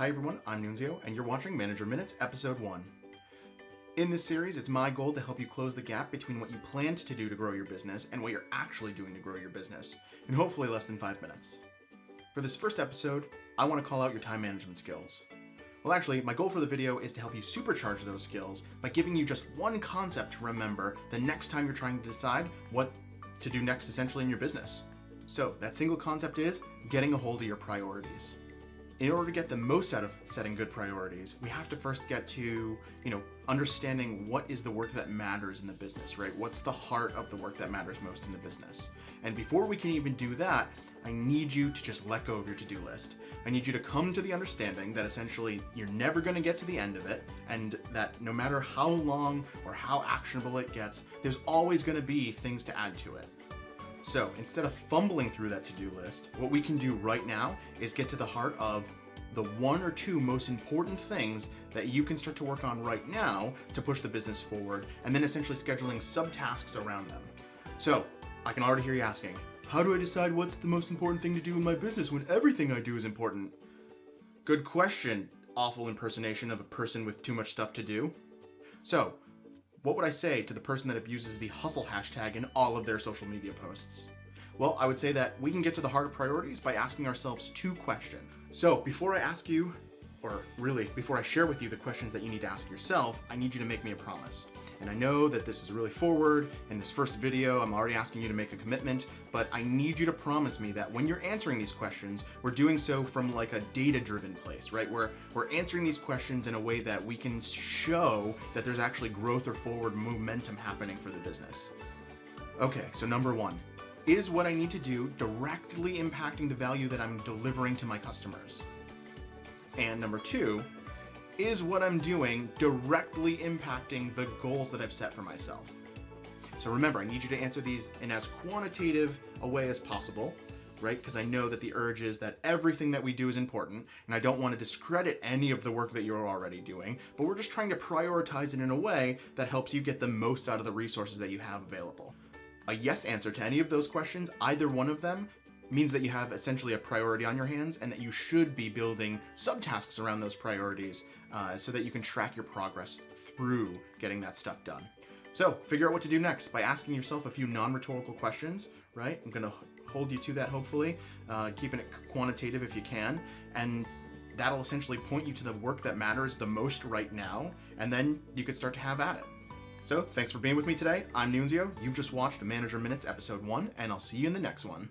Hi everyone, I'm Nunzio, and you're watching Manager Minutes, Episode 1. In this series, it's my goal to help you close the gap between what you planned to do to grow your business and what you're actually doing to grow your business, in hopefully less than 5 minutes. For this first episode, I want to call out your time management skills. Well, actually, my goal for the video is to help you supercharge those skills by giving you just one concept to remember the next time you're trying to decide what to do next essentially in your business. So that single concept is getting a hold of your priorities. In order to get the most out of setting good priorities, we have to first get to, understanding what is the work that matters in the business, right? What's the heart of the work that matters most in the business? And before we can even do that, I need you to just let go of your to-do list. I need you to come to the understanding that essentially you're never going to get to the end of it, and that no matter how long or how actionable it gets, there's always going to be things to add to it. So instead of fumbling through that to-do list, what we can do right now is get to the heart of the one or two most important things that you can start to work on right now to push the business forward, and then essentially scheduling subtasks around them. So I can already hear you asking, how do I decide what's the most important thing to do in my business when everything I do is important? Good question, awful impersonation of a person with too much stuff to do. So what would I say to the person that abuses the hustle hashtag in all of their social media posts? Well, I would say that we can get to the heart of priorities by asking ourselves two questions. So before I ask you, or really before I share with you the questions that you need to ask yourself, I need you to make me a promise. And I know that this is really forward. In this first video, I'm already asking you to make a commitment, but I need you to promise me that when you're answering these questions, we're doing so from like a data-driven place, right? We're answering these questions in a way that we can show that there's actually growth or forward momentum happening for the business. Okay, so number one, is what I need to do directly impacting the value that I'm delivering to my customers? And number two, is what I'm doing directly impacting the goals that I've set for myself? So remember, I need you to answer these in as quantitative a way as possible, right? Because I know that the urge is that everything that we do is important, and I don't want to discredit any of the work that you're already doing, but we're just trying to prioritize it in a way that helps you get the most out of the resources that you have available. A yes answer to any of those questions, either one of them, means that you have essentially a priority on your hands and that you should be building subtasks around those priorities so that you can track your progress through getting that stuff done. So figure out what to do next by asking yourself a few non-rhetorical questions, right? I'm gonna hold you to that hopefully, keeping it quantitative if you can, and that'll essentially point you to the work that matters the most right now, and then you could start to have at it. So thanks for being with me today. I'm Nunzio. You've just watched Manager Minutes Episode 1, and I'll see you in the next one.